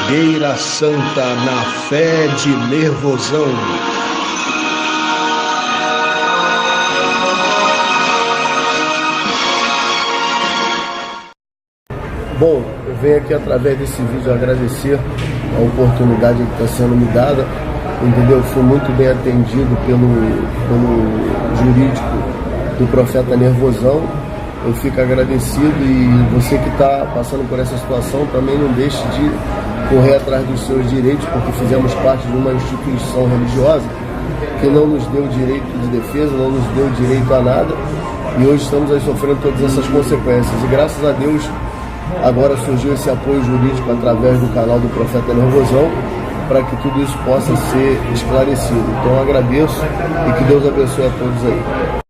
Mangueira Santa, na fé de Nervosão. Bom, eu venho aqui através desse vídeo agradecer a oportunidade que está sendo me dada, entendeu? Fui muito bem atendido pelo jurídico do Profeta Nervosão. Eu fico agradecido, e você que está passando por essa situação também não deixe de correr atrás dos seus direitos, porque fizemos parte de uma instituição religiosa que não nos deu direito de defesa, não nos deu direito a nada, e hoje estamos aí sofrendo todas essas consequências. E graças a Deus agora surgiu esse apoio jurídico através do canal do Profeta Nervosão, para que tudo isso possa ser esclarecido. Então eu agradeço e que Deus abençoe a todos aí.